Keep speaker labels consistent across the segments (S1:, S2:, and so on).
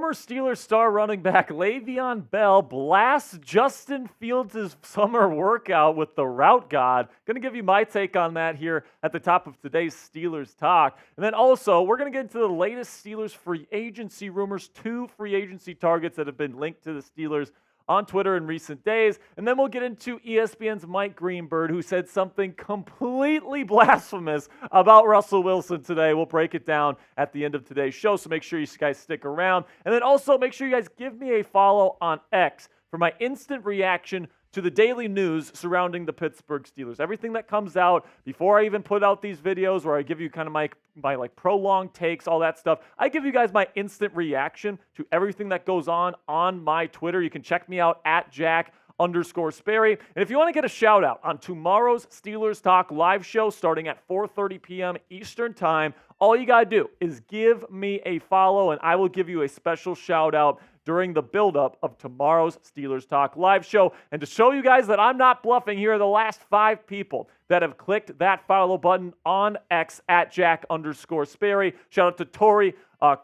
S1: former Steelers star running back LeVeon Bell blasts Justin Fields' summer workout with the route god. Going to give you my take on that here at the top of today's Steelers Talk. And then also, we're going to get into the latest Steelers free agency rumors, 2 free agency targets that have been linked to the Steelers on Twitter in recent days. And then we'll get into ESPN's Mike Greenberg, who said something completely blasphemous about Russell Wilson today. We'll break it down at the end of today's show, so make sure you guys stick around. And then also make sure you guys give me a follow on X for my instant reaction to the daily news surrounding the Pittsburgh Steelers. Everything that comes out before I even put out these videos where I give you kind of my like prolonged takes, all that stuff. I give you guys my instant reaction to everything that goes on my Twitter. You can check me out at Jack_Sperry. And if you want to get a shout out on tomorrow's Steelers Talk live show starting at 4:30 p.m. Eastern Time, all you got to do is give me a follow and I will give you a special shout out during the build-up of tomorrow's Steelers Talk live show. And to show you guys that I'm not bluffing, here are the last 5 people that have clicked that follow button on X at Jack_Sperry. Shout out to Tori, I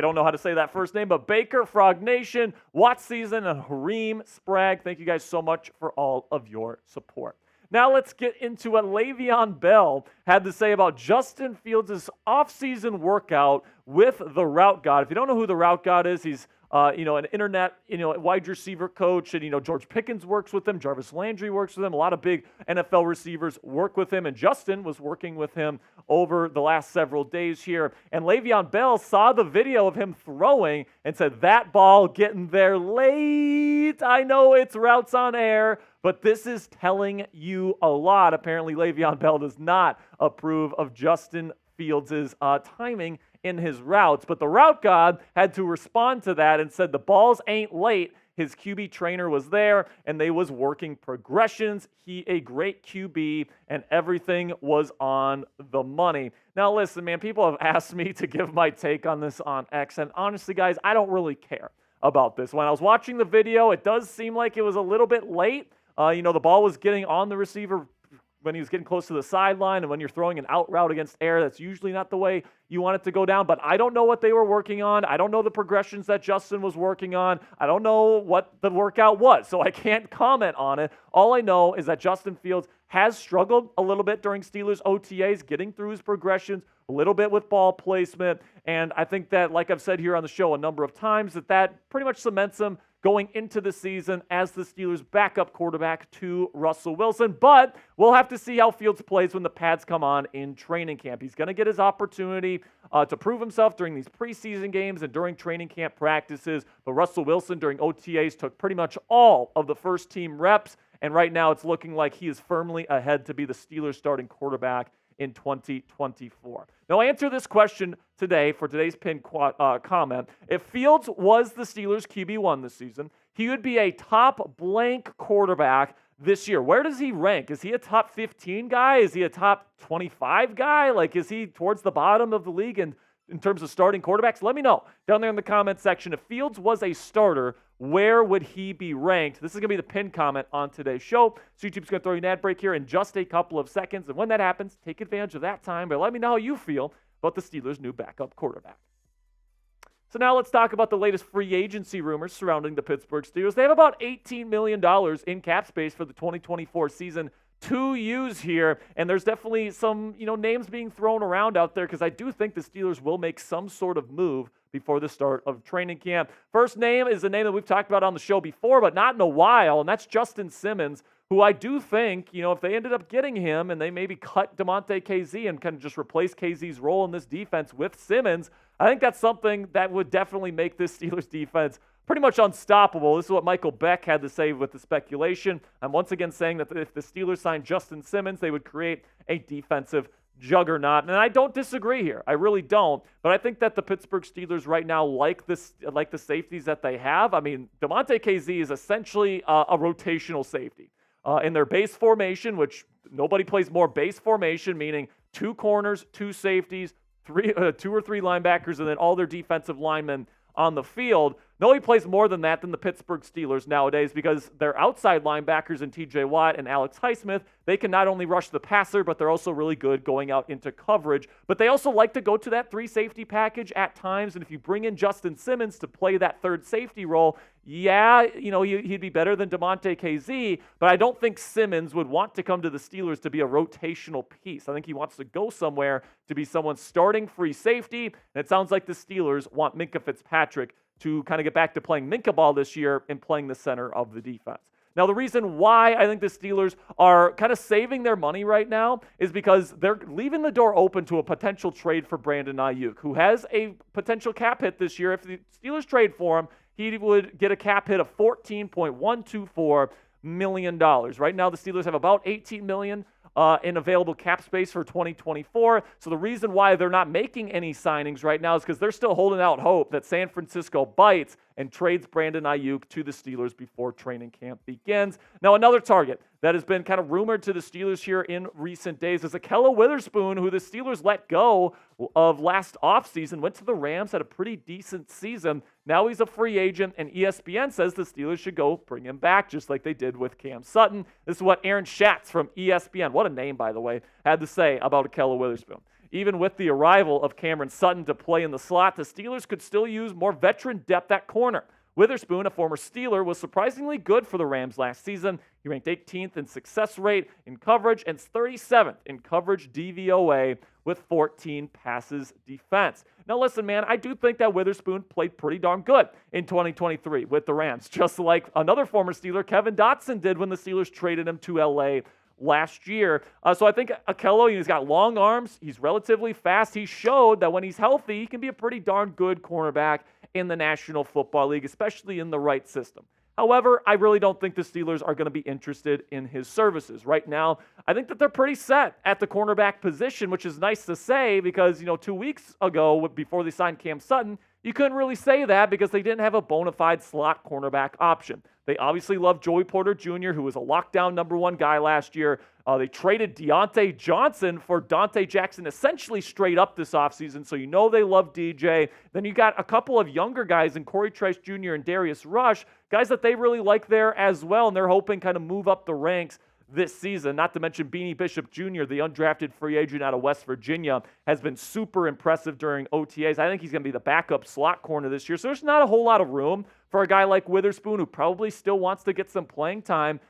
S1: don't know how to say that first name, but Baker, Frog Nation, Watts Season, and Hareem Sprague. Thank you guys so much for all of your support. Now let's get into what LeVeon Bell had to say about Justin Fields' offseason workout with the route god. If you don't know who the route god is, he's an internet, wide receiver coach, and, George Pickens works with him, Jarvis Landry works with him, a lot of big NFL receivers work with him, and Justin was working with him over the last several days here, and Le'Veon Bell saw the video of him throwing and said, that ball getting there late, I know it's routes on air, but this is telling you a lot. Apparently, Le'Veon Bell does not approve of Justin Fields' timing in his routes, but the route god had to respond to that and said the balls ain't late. His QB trainer was there, and they was working progressions. He a great QB, and everything was on the money. Now, listen, man, people have asked me to give my take on this on X, and honestly, guys, I don't really care about this. When I was watching the video, it does seem like it was a little bit late. The ball was getting on the receiver when he was getting close to the sideline, and when you're throwing an out route against air, that's usually not the way you want it to go down. But I don't know what they were working on. I don't know the progressions that Justin was working on. I don't know what the workout was, so I can't comment on it. All I know is that Justin Fields has struggled a little bit during Steelers OTAs, getting through his progressions, a little bit with ball placement, and I think that, like I've said here on the show a number of times, that pretty much cements him going into the season as the Steelers' backup quarterback to Russell Wilson. But we'll have to see how Fields plays when the pads come on in training camp. He's going to get his opportunity to prove himself during these preseason games and during training camp practices. But Russell Wilson during OTAs took pretty much all of the first-team reps, and right now it's looking like he is firmly ahead to be the Steelers' starting quarterback in 2024. Now, answer this question today for today's pinned comment. If Fields was the Steelers QB1 this season, he would be a top blank quarterback this year. Where does he rank? Is he a top 15 guy? Is he a top 25 guy? Like, is he towards the bottom of the league in terms of starting quarterbacks? Let me know down there in the comment section. If Fields was a starter, where would he be ranked? This is going to be the pinned comment on today's show. So YouTube's going to throw you an ad break here in just a couple of seconds. And when that happens, take advantage of that time. But let me know how you feel about the Steelers' new backup quarterback. So now let's talk about the latest free agency rumors surrounding the Pittsburgh Steelers. They have about $18 million in cap space for the 2024 season to use here, and there's definitely some names being thrown around out there because I do think the Steelers will make some sort of move before the start of training camp. First name is a name that we've talked about on the show before, but not in a while, and that's Justin Simmons, who I do think, if they ended up getting him and they maybe cut DeMonte KZ and kind of just replace KZ's role in this defense with Simmons, I think that's something that would definitely make this Steelers defense pretty much unstoppable. This is what Michael Beck had to say with the speculation. I'm once again saying that if the Steelers signed Justin Simmons, they would create a defensive juggernaut. And I don't disagree here. I really don't. But I think that the Pittsburgh Steelers right now like the safeties that they have. I mean, DeMonte KZ is essentially a rotational safety. In their base formation, which nobody plays more base formation, meaning 2 corners, 2 safeties, 2 or 3 linebackers, and then all their defensive linemen on the field. No, he plays more than that than the Pittsburgh Steelers nowadays because their outside linebackers in TJ Watt and Alex Highsmith, they can not only rush the passer, but they're also really good going out into coverage. But they also like to go to that 3 safety package at times. And if you bring in Justin Simmons to play that 3rd safety role, yeah, he'd be better than DeMonte KZ, but I don't think Simmons would want to come to the Steelers to be a rotational piece. I think he wants to go somewhere to be someone starting free safety, and it sounds like the Steelers want Minkah Fitzpatrick to kind of get back to playing Minkah ball this year and playing the center of the defense. Now, the reason why I think the Steelers are kind of saving their money right now is because they're leaving the door open to a potential trade for Brandon Ayuk, who has a potential cap hit this year. If the Steelers trade for him, he would get a cap hit of $14.124 million. Right now, the Steelers have about $18 million in available cap space for 2024. So the reason why they're not making any signings right now is because they're still holding out hope that San Francisco bites and trades Brandon Ayuk to the Steelers before training camp begins. Now, another target that has been kind of rumored to the Steelers here in recent days is Ahkello Witherspoon, who the Steelers let go of last offseason, went to the Rams, had a pretty decent season. Now he's a free agent, and ESPN says the Steelers should go bring him back, just like they did with Cam Sutton. This is what Aaron Schatz from ESPN, what a name, by the way, had to say about Ahkello Witherspoon. Even with the arrival of Cameron Sutton to play in the slot, the Steelers could still use more veteran depth at corner. Witherspoon, a former Steeler, was surprisingly good for the Rams last season. He ranked 18th in success rate in coverage and 37th in coverage DVOA with 14 passes defense. Now listen, man, I do think that Witherspoon played pretty darn good in 2023 with the Rams, just like another former Steeler, Kevin Dotson, did when the Steelers traded him to LA last year. So I think Ahkello, he's got long arms. He's relatively fast. He showed that when he's healthy, he can be a pretty darn good cornerback in the National Football League, especially in the right system. However, I really don't think the Steelers are going to be interested in his services. Right now, I think that they're pretty set at the cornerback position, which is nice to say because, 2 weeks ago, before they signed Cam Sutton, you couldn't really say that because they didn't have a bona fide slot cornerback option. They obviously love Joey Porter Jr., who was a lockdown number 1 guy last year. They traded Deontay Johnson for Dante Jackson essentially straight up this offseason, so they love DJ. Then you got a couple of younger guys in Corey Trice Jr. and Darius Rush, guys that they really like there as well, and they're hoping kind of move up the ranks this season. Not to mention Beanie Bishop Jr., the undrafted free agent out of West Virginia, has been super impressive during OTAs. I think he's going to be the backup slot corner this year, so there's not a whole lot of room for a guy like Witherspoon, who probably still wants to get some playing time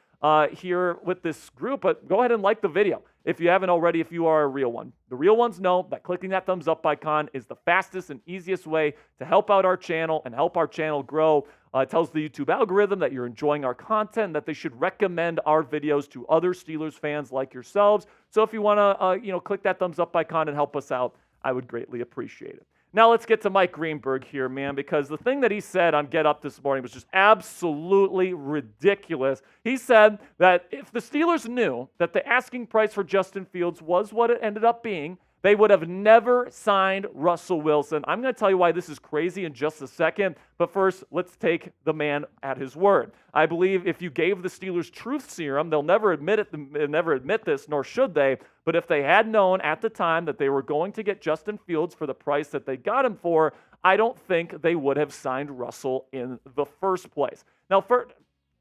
S1: here with this group. But go ahead and like the video if you haven't already, if you are a real one. The real ones know that clicking that thumbs up icon is the fastest and easiest way to help out our channel and help our channel grow. It tells the YouTube algorithm that you're enjoying our content, that they should recommend our videos to other Steelers fans like yourselves. So if you want to, click that thumbs up icon and help us out, I would greatly appreciate it. Now let's get to Mike Greenberg here, man, because the thing that he said on Get Up this morning was just absolutely ridiculous. He said that if the Steelers knew that the asking price for Justin Fields was what it ended up being, they would have never signed Russell Wilson. I'm going to tell you why this is crazy in just a second, but first, let's take the man at his word. I believe if you gave the Steelers truth serum, they'll never admit this, nor should they, but if they had known at the time that they were going to get Justin Fields for the price that they got him for, I don't think they would have signed Russell in the first place. Now,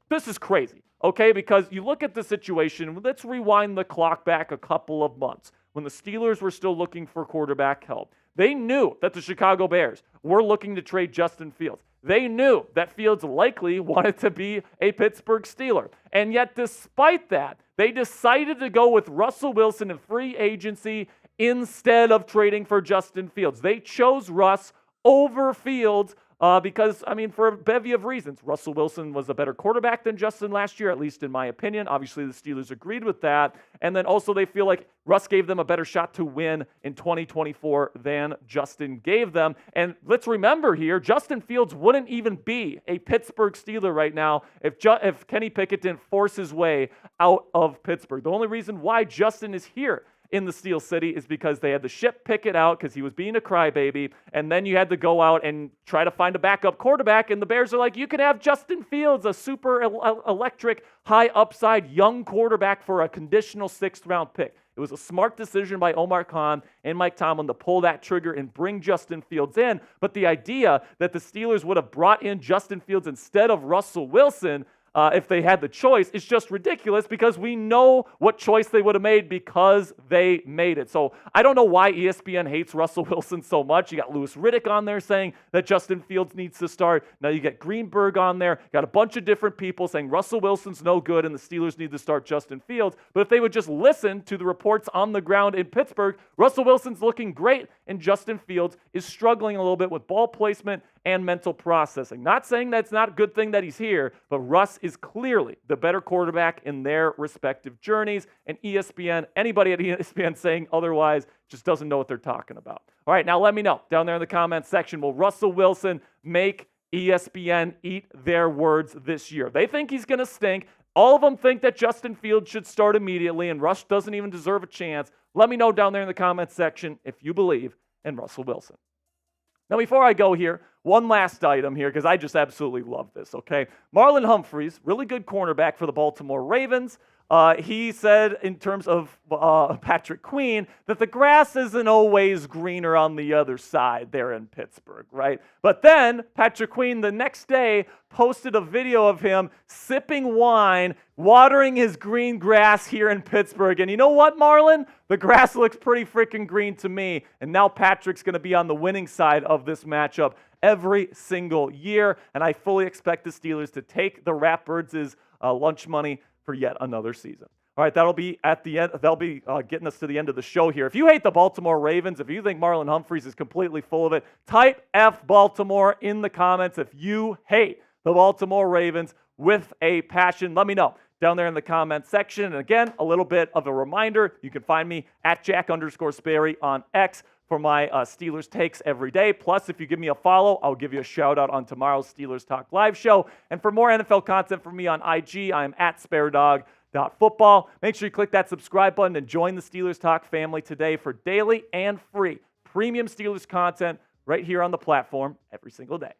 S1: this is crazy, okay, because you look at the situation. Let's rewind the clock back a couple of months when the Steelers were still looking for quarterback help. They knew that the Chicago Bears were looking to trade Justin Fields. They knew that Fields likely wanted to be a Pittsburgh Steeler. And yet, despite that, they decided to go with Russell Wilson in free agency instead of trading for Justin Fields. They chose Russ over Fields because, for a bevy of reasons. Russell Wilson was a better quarterback than Justin last year, at least in my opinion. Obviously, the Steelers agreed with that. And then also they feel like Russ gave them a better shot to win in 2024 than Justin gave them. And let's remember here, Justin Fields wouldn't even be a Pittsburgh Steeler right now if Kenny Pickett didn't force his way out of Pittsburgh. The only reason why Justin is here in the Steel City is because they had the ship pick it out because he was being a crybaby, and then you had to go out and try to find a backup quarterback, and the Bears are like, you can have Justin Fields, a super electric, high upside young quarterback for a conditional 6th-round pick. It was a smart decision by Omar Khan and Mike Tomlin to pull that trigger and bring Justin Fields in, but the idea that the Steelers would have brought in Justin Fields instead of Russell Wilson if they had the choice, it's just ridiculous because we know what choice they would have made because they made it. So I don't know why ESPN hates Russell Wilson so much. You got Louis Riddick on there saying that Justin Fields needs to start. Now you get Greenberg on there. Got a bunch of different people saying Russell Wilson's no good and the Steelers need to start Justin Fields. But if they would just listen to the reports on the ground in Pittsburgh, Russell Wilson's looking great and Justin Fields is struggling a little bit with ball placement and mental processing. Not saying that's not a good thing that he's here, but Russ is clearly the better quarterback in their respective journeys, and ESPN, anybody at ESPN saying otherwise just doesn't know what they're talking about. All right, now let me know down there in the comments section, will Russell Wilson make ESPN eat their words this year? They think he's going to stink. All of them think that Justin Fields should start immediately, and Russ doesn't even deserve a chance. Let me know down there in the comments section if you believe in Russell Wilson. Now, before I go here, one last item here, because I just absolutely love this, okay? Marlon Humphrey's really good cornerback for the Baltimore Ravens. He said in terms of Patrick Queen that the grass isn't always greener on the other side there in Pittsburgh, right? But then Patrick Queen the next day posted a video of him sipping wine, watering his green grass here in Pittsburgh. And you know what, Marlon? The grass looks pretty freaking green to me. And now Patrick's going to be on the winning side of this matchup every single year. And I fully expect the Steelers to take the Ratbirds' lunch money for yet another season. All right, that'll be at the end. They'll be getting us to the end of the show here. If you hate the Baltimore Ravens, if you think Marlon Humphreys is completely full of it, type F Baltimore in the comments. If you hate the Baltimore Ravens with a passion, let me know down there in the comments section. And again, a little bit of a reminder, you can find me at Jack_Sperry on X for my Steelers takes every day. Plus, if you give me a follow, I'll give you a shout out on tomorrow's Steelers Talk Live show. And for more NFL content from me on IG, I am at SpareDog.football. Make sure you click that subscribe button and join the Steelers Talk family today for daily and free premium Steelers content right here on the platform every single day.